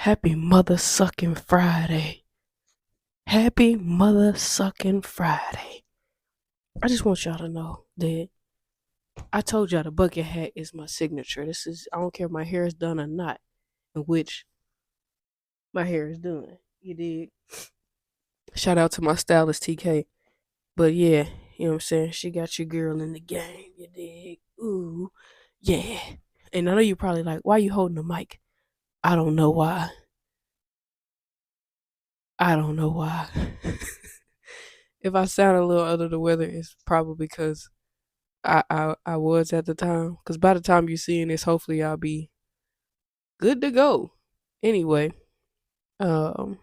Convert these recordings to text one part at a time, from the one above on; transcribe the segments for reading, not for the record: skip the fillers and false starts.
Happy mother sucking Friday. Happy mother sucking Friday. I just want y'all to know that I told y'all the bucket hat is my signature. I don't care if my hair is done or not, in which my hair is done. You dig? Shout out to my stylist TK. But yeah, you know what I'm saying? She got your girl in the game. You dig? Ooh, yeah. And I know you probably like, why you holding the mic? I don't know why. I don't know why. If I sound a little under the weather, it's probably because I was at the time. Because by the time you're seeing this, hopefully I'll be good to go. Anyway, um,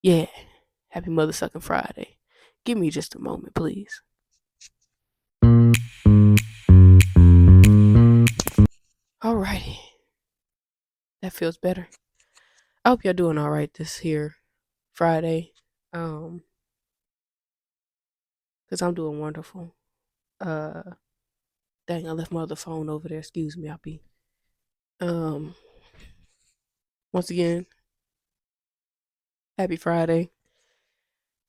yeah. Happy Mother Sucking Friday. Give me just a moment, please. Alrighty. That feels better. I hope y'all doing alright this here Friday. Because I'm doing wonderful. Uh dang, I left my other phone over there. Excuse me, I'll be um once again, happy Friday.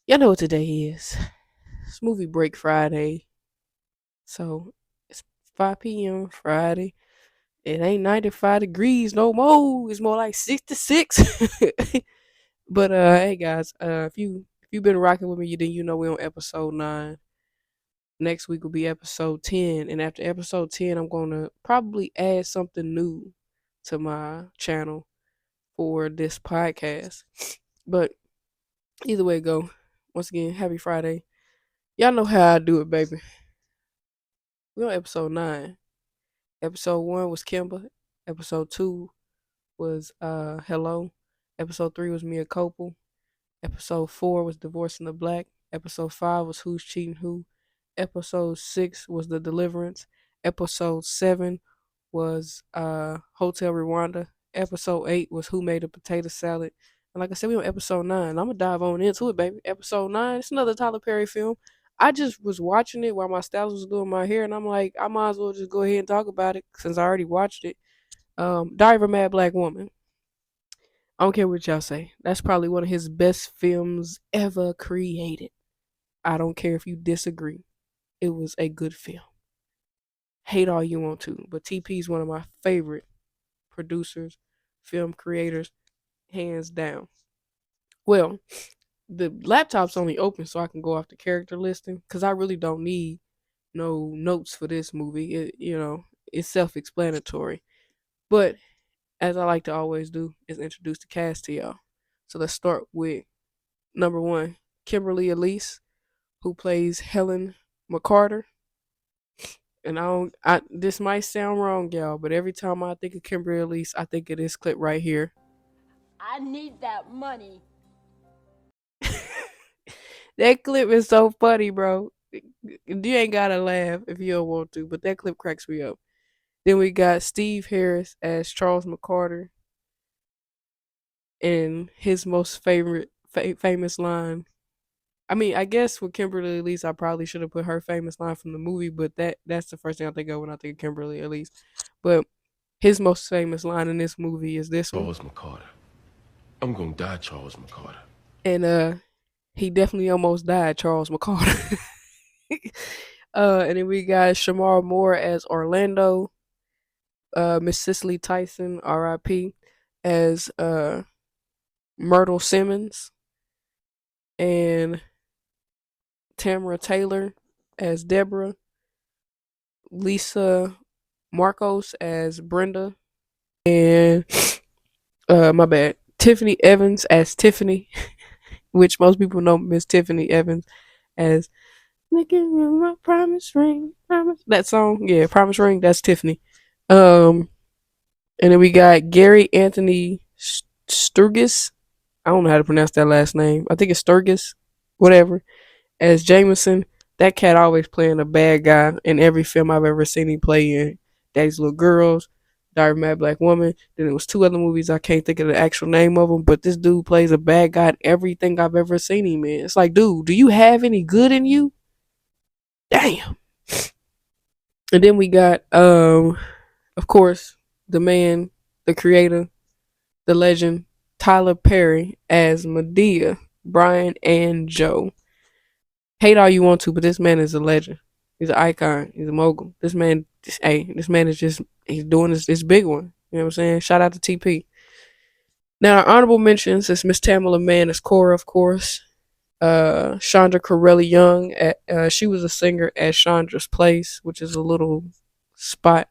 Y'all know what today is. Smoothie break Friday. So it's 5 p.m. Friday. It ain't 95 degrees no more. It's more like 66. But hey guys, if you've been rocking with me, then you know we're on episode 9. Next week will be episode 10, and after episode 10, I'm gonna probably add something new to my channel for this podcast. But either way it go, once again, happy Friday. Y'all know how I do it, baby. We're on episode 9. Episode 1 was Kimber. Episode 2 was Hello. Episode 3 was Mia Copel. Episode 4 was Divorcing the Black. Episode 5 was Who's Cheating Who. Episode 6 was The Deliverance. Episode 7 was Hotel Rwanda. Episode 8 was Who Made a Potato Salad. And like I said, we on episode 9. I'm going to dive on into it, baby. Episode 9, it's another Tyler Perry film. I just was watching it while my stylist was doing my hair, and I'm like, I might as well just go ahead and talk about it since I already watched it. Diary of a Mad Black Woman. I don't care what y'all say. That's probably one of his best films ever created. I don't care if you disagree. It was a good film. Hate all you want to, but TP is one of my favorite producers, film creators, hands down. Well, the laptop's only open so I can go off the character listing because I really don't need no notes for this movie. It's self-explanatory. But as I like to always do, is introduce the cast to y'all. So let's start with number 1, Kimberly Elise, who plays Helen McCarter. And this might sound wrong, y'all, but every time I think of Kimberly Elise, I think of this clip right here. I need that money. That clip is so funny, bro. You ain't gotta laugh if you don't want to, but that clip cracks me up. Then we got Steve Harris as Charles McCarter, and his most famous line. I mean, I guess with Kimberly Elise, I probably should have put her famous line from the movie, but that's the first thing I think of when I think of Kimberly Elise. But his most famous line in this movie is this one. Charles McCarter. I'm gonna die, Charles McCarter. And he definitely almost died, Charles McCarter. And then we got Shamar Moore as Orlando, Miss Cicely Tyson, R.I.P., as Myrtle Simmons, and Tamara Taylor as Deborah, Lisa Marcos as Brenda, and my bad, Tiffany Evans as Tiffany, which most people know Miss Tiffany Evans as "Making You My Promise Ring." That song, yeah, Promise Ring. That's Tiffany. And then we got Gary Anthony Sturgis. I don't know how to pronounce that last name. I think it's Sturgis, whatever. As Jameson, that cat always playing a bad guy in every film I've ever seen him play in. Daddy's Little Girls, Diary of a Mad Black Woman. Then it was 2 other movies. I can't think of the actual name of them, but this dude plays a bad guy in everything I've ever seen him in. It's like, dude, do you have any good in you? Damn. And then we got, of course, the man, the creator, the legend Tyler Perry as Medea, Brian, and Joe. Hate all you want to, but this man is a legend. He's an icon. He's a mogul. This man is just he's doing this big one. You know what I'm saying? Shout out to TP. Now, our honorable mentions is Miss Tamala Mann as Cora, of course. Chandra Corelli Young, she was a singer at Chandra's Place, which is a spot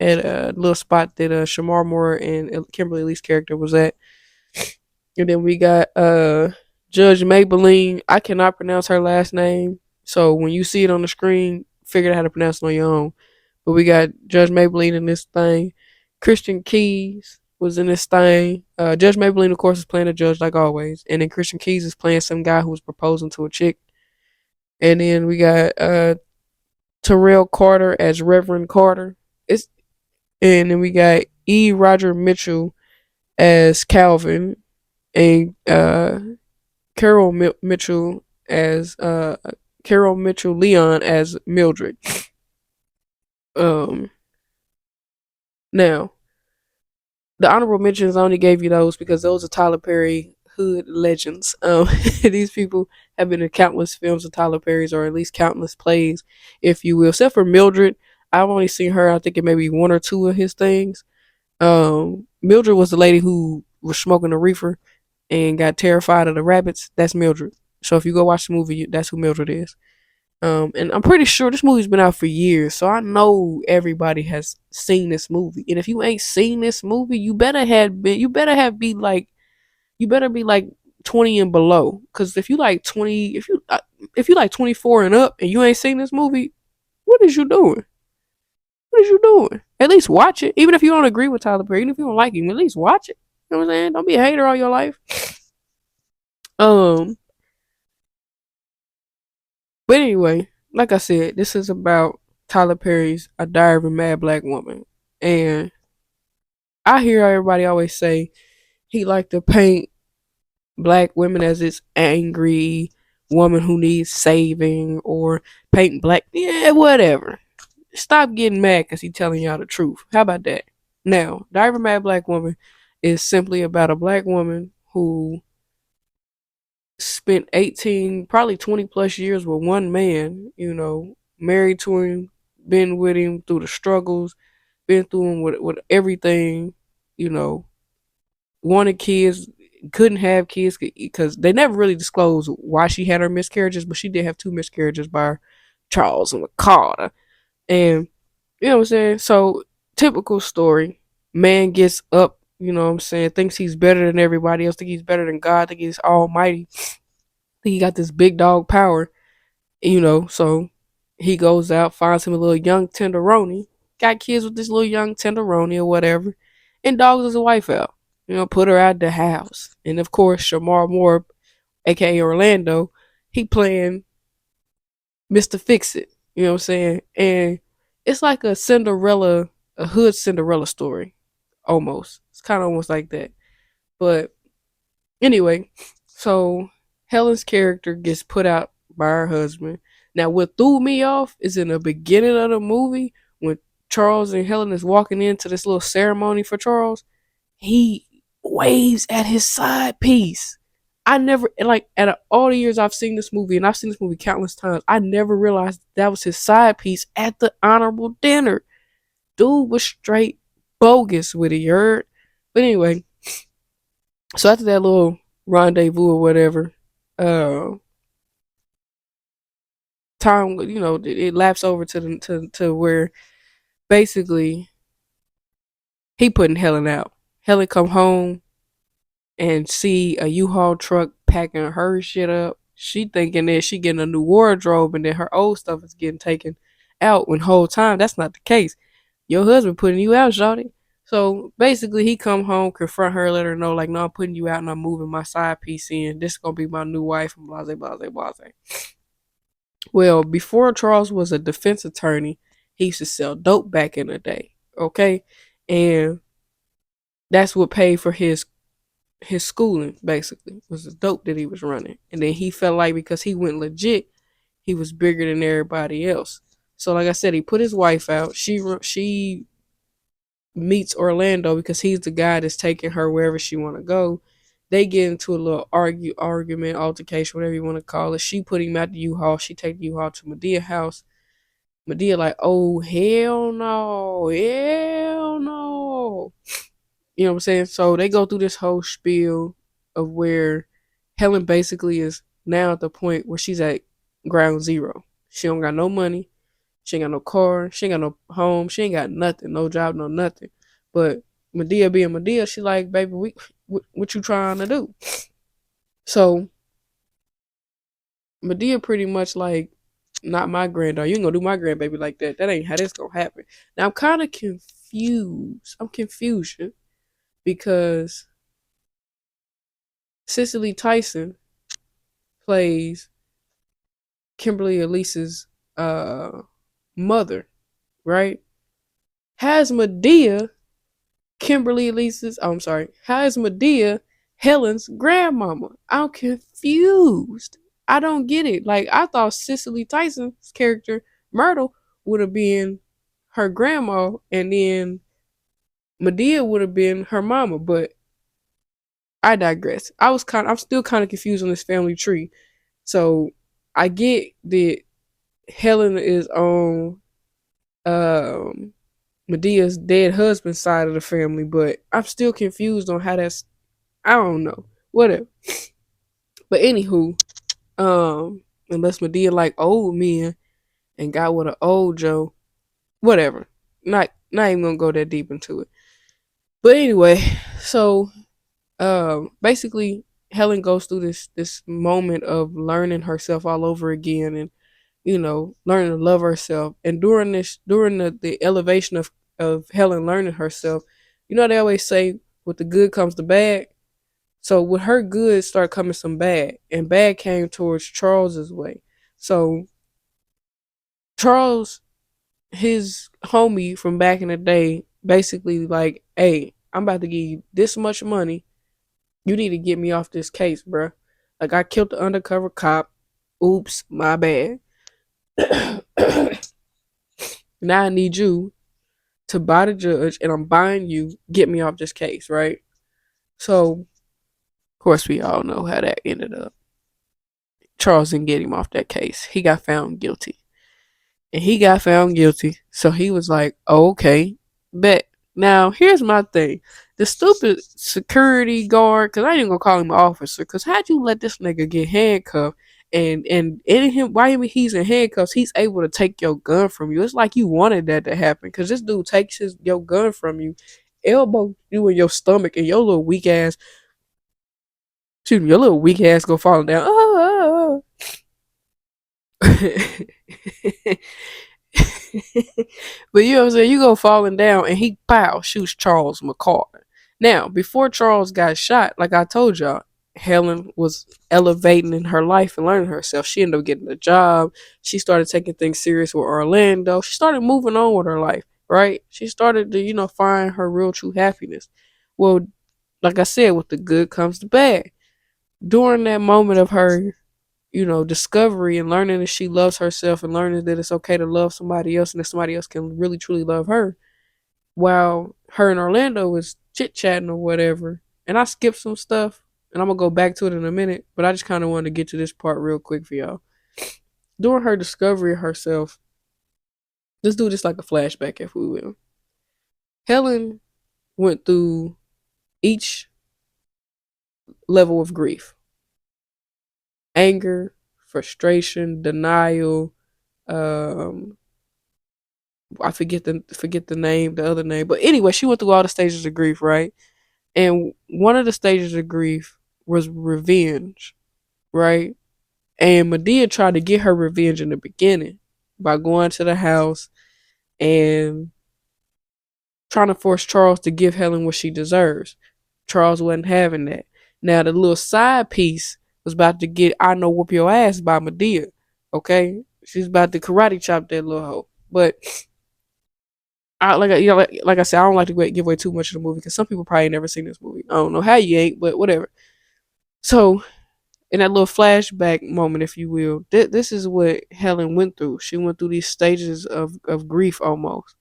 little spot that Shamar Moore and Kimberly Lee's character was at. And then we got Judge Maybelline. I cannot pronounce her last name, so when you see it on the screen, figure out how to pronounce it on your own. But we got Judge Maybelline in this thing. Christian Keys was in this thing. Judge Maybelline, of course, is playing a judge like always, and then Christian Keys is playing some guy who was proposing to a chick. And then we got Terrell Carter as Reverend Carter. And then we got E. Roger Mitchell as Calvin, and Carol Mitchell as Carol Mitchell Leon as Mildred. Um, Now the honorable mentions, I only gave you those because those are Tyler Perry hood legends. These people have been in countless films of Tyler Perry's, or at least countless plays, if you will. Except for Mildred, I've only seen her, I think, in maybe one or two of his things. Mildred was the lady who was smoking a reefer and got terrified of the rabbits. That's Mildred. So if you go watch the movie, that's who Mildred is. And I'm pretty sure this movie's been out for years, so I know everybody has seen this movie. And if you ain't seen this movie, you better be like 20 and below. Because if you like 20, if you like 24 and up, and you ain't seen this movie, what is you doing? What is you doing? At least watch it. Even if you don't agree with Tyler Perry, even if you don't like him, at least watch it. You know what I'm saying? Don't be a hater all your life. Um, but anyway, like I said, this is about Tyler Perry's A Diary of a Mad Black Woman. And I hear everybody always say he liked to paint black women as this angry woman who needs saving, or paint black, yeah, whatever. Stop getting mad because he's telling y'all the truth. How about that? Now, Diary of a Mad Black Woman is simply about a black woman who spent 18, probably 20 plus years with one man, married to him, been with him through the struggles, been through him with everything, you know, wanted kids, couldn't have kids because they never really disclosed why she had her miscarriages, but she did have two miscarriages by Charles and Carter. And you know what I'm saying? So, typical story. Man gets up, you know what I'm saying, thinks he's better than everybody else, think he's better than God, think he's almighty, think he got this big dog power, so he goes out, finds him a little young tenderoni, got kids with this little young tenderoni or whatever, and dogs his wife out. Put her out the house. And of course, Shamar Moore, aka Orlando, he playing Mr. Fix It. You know what I'm saying? And it's like a hood Cinderella story, almost. It's kind of almost like that. But anyway, so Helen's character gets put out by her husband. Now, what threw me off is in the beginning of the movie when Charles and Helen is walking into this little ceremony for Charles. He waves at his side piece. I never, like, all the years I've seen this movie, and I've seen this movie countless times, I never realized that was his side piece at the honorable dinner. Dude was straight bogus with it, you heard? But anyway, so after that little rendezvous or whatever, time, it laps over to where basically he putting Helen out. Helen come home and see a U-Haul truck packing her shit up. She thinking that she getting a new wardrobe and then her old stuff is getting taken out, when whole time that's not the case. Your husband putting you out, shawty. So basically he come home, confront her, let her know, like, no, I'm putting you out and I'm moving my side piece in. This is gonna be my new wife, and blase blase blase. Well, before Charles was a defense attorney, he used to sell dope back in the day. Okay? And that's what paid for his schooling, basically, was the dope that he was running. And then he felt like because he went legit, he was bigger than everybody else. So like I said, he put his wife out. She meets Orlando because he's the guy that's taking her wherever she want to go. They get into a little argument, altercation, whatever you want to call it. She put him at the U-Haul. She take the U-Haul to Medea house. Medea like, oh hell no, hell no. You know what I'm saying? So they go through this whole spiel of where Helen basically is now at the point where she's at ground zero. She don't got no money. She ain't got no car. She ain't got no home. She ain't got nothing. No job, no nothing. But Medea being Medea, she like, baby, what you trying to do? So Medea pretty much like, not my granddaughter. You ain't gonna do my grandbaby like that. That ain't how this gonna happen. Now I'm kind of confused. I'm confusion because Cicely Tyson plays Kimberly Elise's mother, right? Has Medea Kimberly Elise's, oh, I'm sorry, how is Medea Helen's grandmama? I'm confused. I don't get it. Like, I thought Cicely Tyson's character, Myrtle, would have been her grandma, and then Medea would have been her mama, but I digress. I'm still kind of confused on this family tree. So I get that Helen is on Medea's dead husband's side of the family, but I'm still confused on how that's. I don't know. Whatever. But anywho, unless Medea like old men and got with an old Joe, whatever. Not even gonna go that deep into it. But anyway, so basically Helen goes through this moment of learning herself all over again, and learning to love herself. And during the elevation of Helen learning herself, they always say with the good comes the bad. So with her good started coming some bad, and bad came towards Charles's way. So Charles, his homie from back in the day, basically like, hey, I'm about to give you this much money. You need to get me off this case, bruh. Like, I killed the undercover cop. Oops, my bad. Now I need you to buy the judge, and I'm buying you. Get me off this case, right? So, of course, we all know how that ended up. Charles didn't get him off that case. He got found guilty. And he got found guilty. So he was like, oh, okay, bet. Now, here's my thing. The stupid security guard, because I ain't gonna call him an officer, because how'd you let this nigga get handcuffed? And in him, why he's in handcuffs, he's able to take your gun from you. It's like you wanted that to happen, because this dude takes your gun from you, elbow you in your stomach, and your little weak ass, excuse me, your little weak ass go falling down. Oh, but you know what I'm saying? You go falling down, and he pow shoots Charles McCall. Now, before Charles got shot, like I told y'all, Helen was elevating in her life and learning herself. She ended up getting a job. She started taking things serious with Orlando. She started moving on with her life, right? She started to, find her real true happiness. Well, like I said, with the good comes the bad. During that moment of her discovery and learning that she loves herself and learning that it's okay to love somebody else and that somebody else can really truly love her, while her and Orlando was chit chatting or whatever. And I skipped some stuff and I'm gonna go back to it in a minute, but I just kind of wanted to get to this part real quick for y'all. During her discovery of herself, let's do this like a flashback if we will. Helen went through each level of grief: anger, frustration, denial, um, I forget the name, the other name. But anyway, she went through all the stages of grief, right? And one of the stages of grief was revenge, right? And Medea tried to get her revenge in the beginning by going to the house and trying to force Charles to give Helen what she deserves. Charles wasn't having that. Now the little side piece was about to get I know whoop your ass by Medea. Okay? She's about to karate chop that little hoe. But like I said, I don't like to give away too much of the movie because some people probably never seen this movie. I don't know how you ain't, but whatever. So in that little flashback moment, if you will, this is what Helen went through. She went through these stages of grief almost,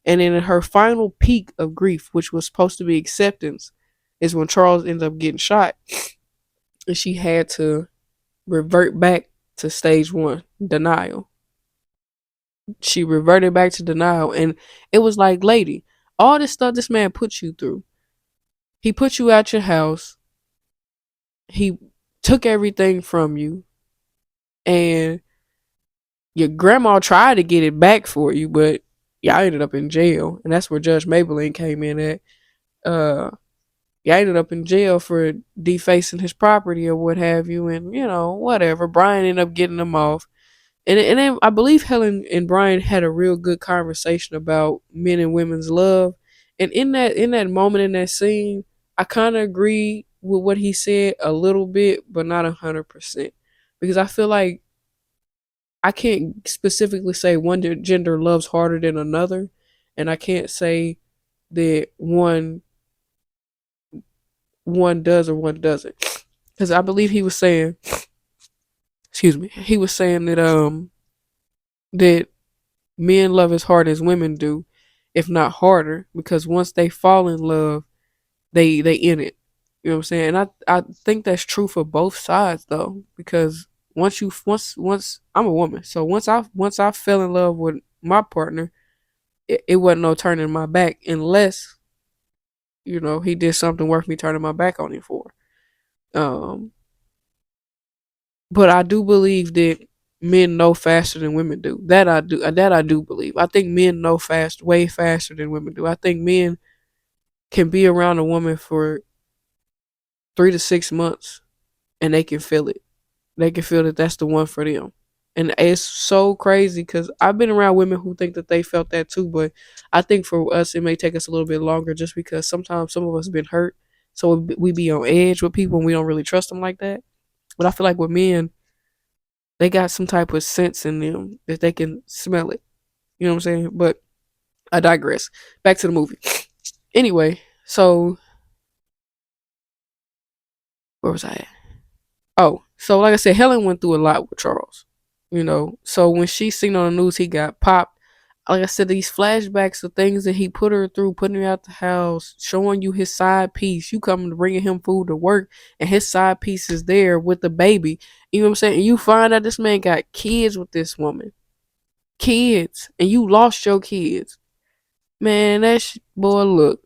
And then in her final peak of grief, which was supposed to be acceptance, is when Charles ended up getting shot, and she had to revert back to stage one, denial. She reverted back to denial, and it was like, lady, all this stuff this man put you through. He put you out your house. He took everything from you, and your grandma tried to get it back for you, but y'all ended up in jail, and that's where Judge Maybelline came in at. Uh, y'all ended up in jail for defacing his property or what have you, and whatever. Brian ended up getting them off, and then I believe Helen and Brian had a real good conversation about men and women's love, and in that moment in that scene, I kind of agree with what he said a little bit, but not 100%, because I feel like I can't specifically say one gender loves harder than another, and I can't say that one does or one doesn't, because I believe he was saying, excuse me, he was saying that men love as hard as women do, if not harder, because once they fall in love, they in it. You know what I'm saying? And I think that's true for both sides though, because once I'm a woman, so once I fell in love with my partner, it wasn't no turning my back unless he did something worth me turning my back on him for. Um, but I do believe that men know faster than women do. That I do believe. I think men know way faster than women do. I think men can be around a woman for 3 to 6 months and they can feel it. They can feel that that's the one for them. And it's so crazy because I've been around women who think that they felt that too, but I think for us it may take us a little bit longer just because sometimes some of us have been hurt, so we be on edge with people and we don't really trust them like that. But I feel like with men, they got some type of sense in them that they can smell it. You know what I'm saying? But I digress. Back to the movie. Anyway, so where was I at? Oh, so like I said, Helen went through a lot with Charles. So when she seen on the news he got popped, like I said, these flashbacks of things that he put her through, putting her out the house, showing you his side piece. You coming to bringing him food to work, and his side piece is there with the baby. You know what I'm saying? And you find out this man got kids with this woman, kids, and you lost your kids. Man, boy, look.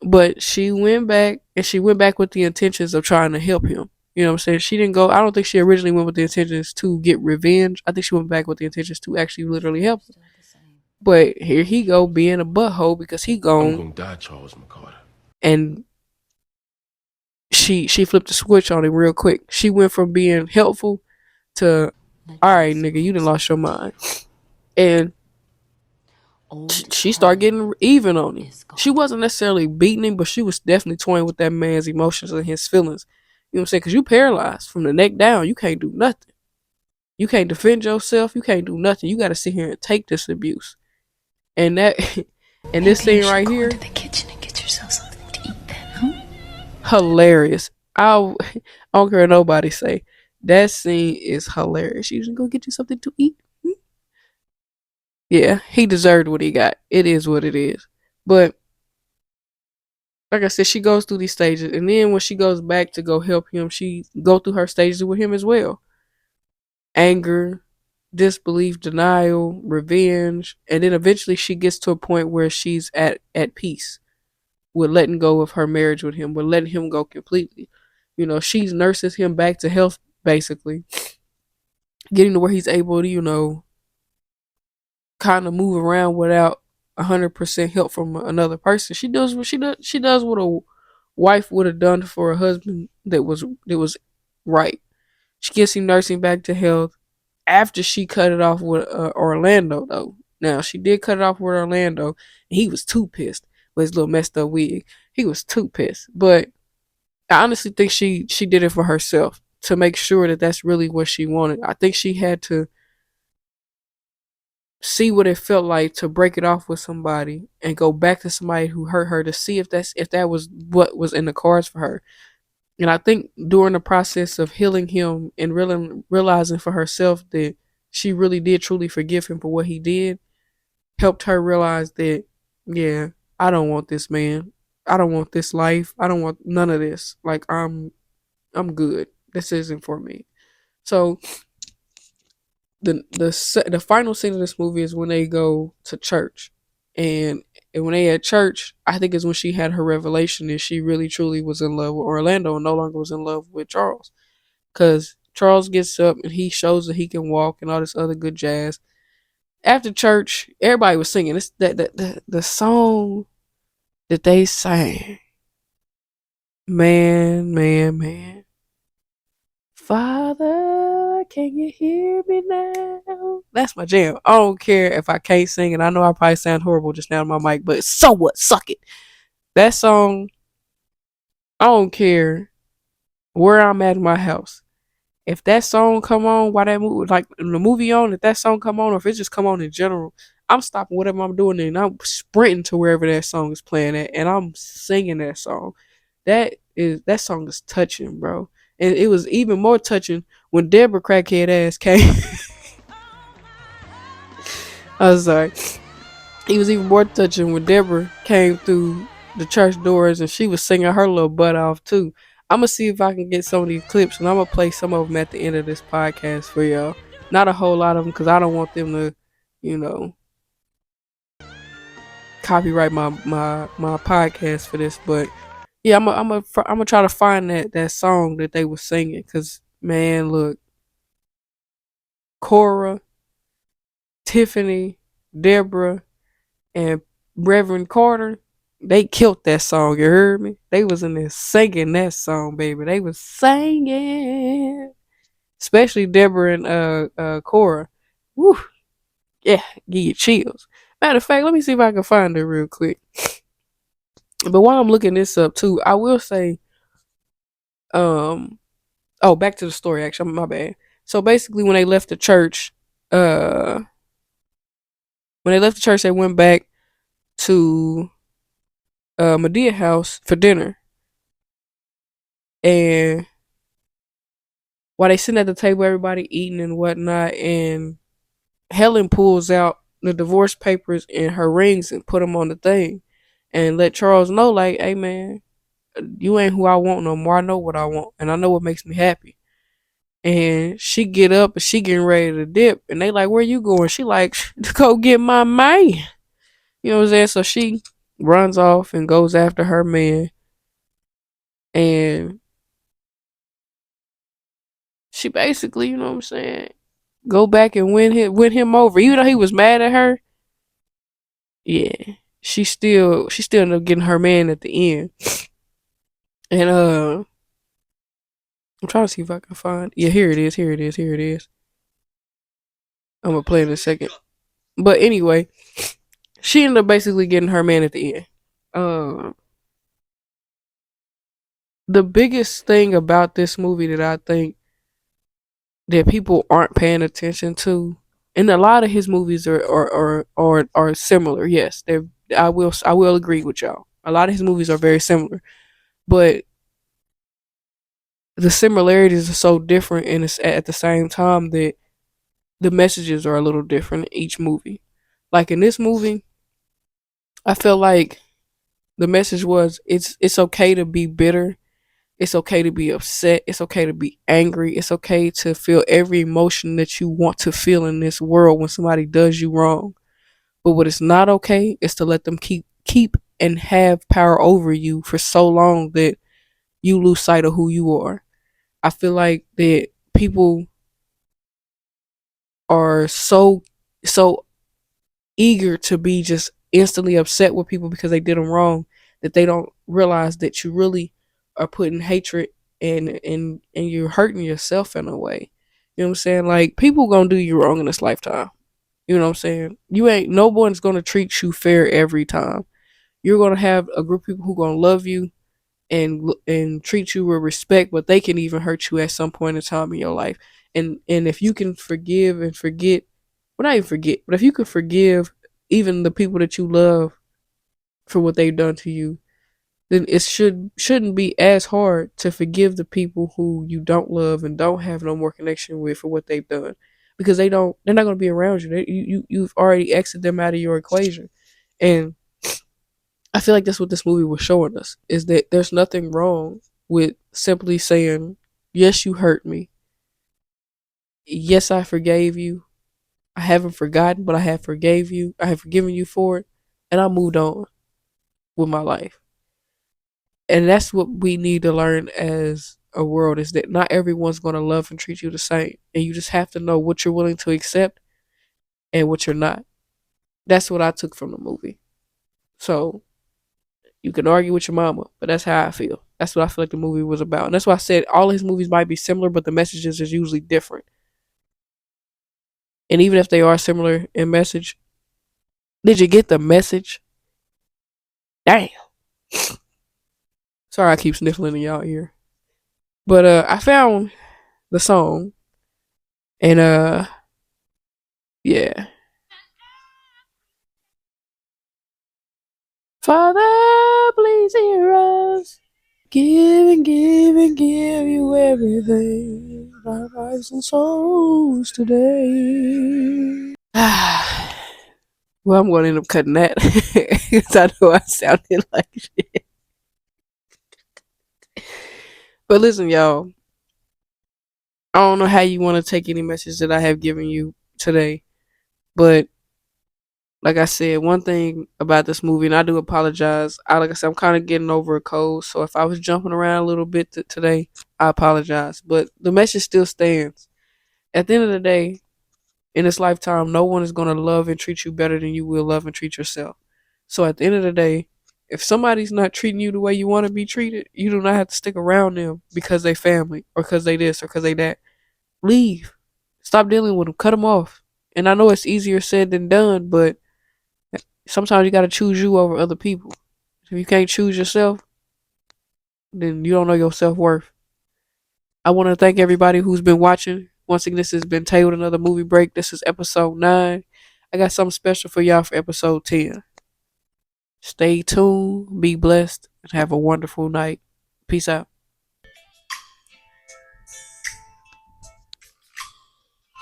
But she went back, and she went back with the intentions of trying to help him. You know what I'm saying? She didn't go. I don't think she originally went with the intentions to get revenge. I think she went back with the intentions to actually literally help him. But here he go being a butthole because he I'm gone, gonna die, Charles McCarter. and she flipped the switch on him real quick. She went from being helpful to, all right, nigga, you done lost your mind, and she started getting even on him. She wasn't necessarily beating him, but she was definitely toying with that man's emotions and his feelings. You know what I'm saying? Because you paralyzed from the neck down. You can't do nothing. You can't defend yourself. You can't do nothing. You got to sit here and take this abuse. And that, and this Maybe you scene should right go into here, the kitchen and get yourself something to eat then, huh? hilarious. I don't care what nobody say. That scene is hilarious. You should go get you something to eat. Yeah, he deserved what he got. It is what it is. But like I said, she goes through these stages, and then when she goes back to go help him, she go through her stages with him as well: anger, disbelief, denial, revenge, and then eventually she gets to a point where she's at peace with letting go of her marriage with him, with letting him go completely. She's nurses him back to health, basically, getting to where he's able to, kind of move around without 100% help from another person. She does what she does. She does what a wife would have done for a husband that was right. She gets him nursing back to health after she cut it off with Orlando though. Now she did cut it off with Orlando, and he was too pissed with his little messed up wig. He was too pissed, but I honestly think she did it for herself to make sure that that's really what she wanted. I think she had to see what it felt like to break it off with somebody and go back to somebody who hurt her to see if that was what was in the cards for her. And I think during the process of healing him and really realizing for herself that she really did truly forgive him for what he did, helped her realize that yeah, I don't want this man. I don't want this life. I don't want none of this. Like I'm good. This isn't for me. So the final scene of this movie is when they go to church, and when they at church, I think is when she had her revelation that she really truly was in love with Orlando and no longer was in love with Charles. Cause Charles gets up and he shows that he can walk and all this other good jazz. After church, everybody was singing. It's the song that they sang. Man. Father, can you hear me now? That's my jam. I don't care if I can't sing, and I know I probably sound horrible just now on my mic, but so what? Suck it. That song, I don't care where I'm at in my house. If that song come on while that movie, like the movie on, if that song come on, or if it just come on in general, I'm stopping whatever I'm doing and I'm sprinting to wherever that song is playing at, and I'm singing that song. That song is touching, bro. And it was even more touching when Deborah crackhead ass came. I was sorry. It was even more touching when Deborah came through the church doors and she was singing her little butt off too. I'm gonna see if I can get some of these clips and I'm gonna play some of them at the end of this podcast for y'all. Not a whole lot of them because I don't want them to, you know, copyright my podcast for this. But yeah, I'm gonna try to find that song that they were singing because man, look, Cora, Tiffany, Deborah, and Reverend Carter, they killed that song. You heard me? They was in there singing that song, baby. They was singing, especially Deborah and Cora. Woo, yeah, give you chills. Matter of fact, let me see if I can find it real quick. But while I'm looking this up too, I will say, um, oh, back to the story. Actually, my bad. So basically, uh, when they left the church, they went back to Medea house for dinner, and while they sitting at the table, everybody eating and whatnot, and Helen pulls out the divorce papers and her rings and put them on the thing, and let Charles know, like, hey man, you ain't who I want no more. I know what I want, and I know what makes me happy. And she get up and she getting ready to dip, and they like, where you going? She like, to go get my man. You know what I'm saying? So she runs off and goes after her man, and she basically, you know what I'm saying, go back and win him over. Even though he was mad at her, yeah, she still ended up getting her man at the end. And I'm trying to see if I can find. Yeah, here it is. I'm gonna play in a second. But anyway, she ended up basically getting her man at the end. Um, the biggest thing about this movie that I think that people aren't paying attention to, and a lot of his movies are similar. Yes, they're. I will agree with y'all. A lot of his movies are very similar, but the similarities are so different, and it's at the same time that the messages are a little different in each movie. Like in this movie, I feel like the message was it's okay to be bitter. It's okay to be upset. It's okay to be angry. It's okay to feel every emotion that you want to feel in this world when somebody does you wrong. But what is not okay is to let them keep and have power over you for so long that you lose sight of who you are. I feel like that people are so eager to be just instantly upset with people because they did them wrong that they don't realize that you really are putting hatred and you're hurting yourself in a way. You know what I'm saying? Like people gonna do you wrong in this lifetime. You know what I'm saying? You ain't no one's gonna treat you fair every time. You're gonna have a group of people who gonna love you and treat you with respect, but they can even hurt you at some point in time in your life. And if you can forgive and forget, well, not even forget, but if you can forgive even the people that you love for what they've done to you, then it shouldn't be as hard to forgive the people who you don't love and don't have no more connection with for what they've done, because they're not going to be around you. You've already exited them out of your equation, and I feel like that's what this movie was showing us, is that there's nothing wrong with simply saying, yes, you hurt me. Yes, I forgave you. I haven't forgotten, but I have forgave you. I have forgiven you for it. And I moved on with my life. And that's what we need to learn as a world, is that not everyone's going to love and treat you the same. And you just have to know what you're willing to accept and what you're not. That's what I took from the movie. So you can argue with your mama, but that's how I feel. That's what I feel like the movie was about. And that's why I said all his movies might be similar, but the messages is usually different. And even if they are similar in message, did you get the message? Damn. Sorry I keep sniffling in y'all ear. But I found the song, and yeah. Father, please hear us. Give and give and give you everything. Our lives and souls today. Well, I'm going to end up cutting that because I know I sounded like shit. But listen, y'all, I don't know how you want to take any message that I have given you today, but like I said, one thing about this movie, and I do apologize. Like I said, I'm kind of getting over a cold, so if I was jumping around a little bit today, I apologize. But the message still stands. At the end of the day, in this lifetime, no one is going to love and treat you better than you will love and treat yourself. So at the end of the day, if somebody's not treating you the way you want to be treated, you do not have to stick around them because they family or because they this or because they that. Leave. Stop dealing with them. Cut them off. And I know it's easier said than done, but sometimes you got to choose you over other people. If you can't choose yourself, then you don't know your self-worth. I want to thank everybody who's been watching. Once again, this has been Tay with another movie break. This is episode 9. I got something special for y'all for episode 10. Stay tuned, be blessed, and have a wonderful night. Peace out.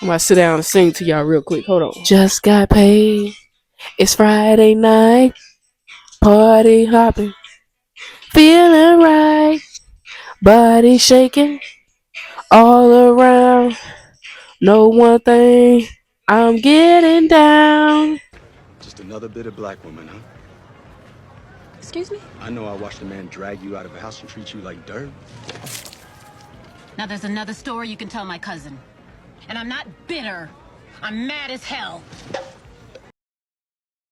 I'm gonna sit down and sing to y'all real quick. Hold on. Just got paid. It's Friday night. Party hopping. Feeling right. Body shaking all around. Know one thing. I'm getting down. Just another bit of black woman, huh? Excuse me? I know I watched a man drag you out of a house and treat you like dirt. Now there's another story you can tell my cousin. And I'm not bitter. I'm mad as hell.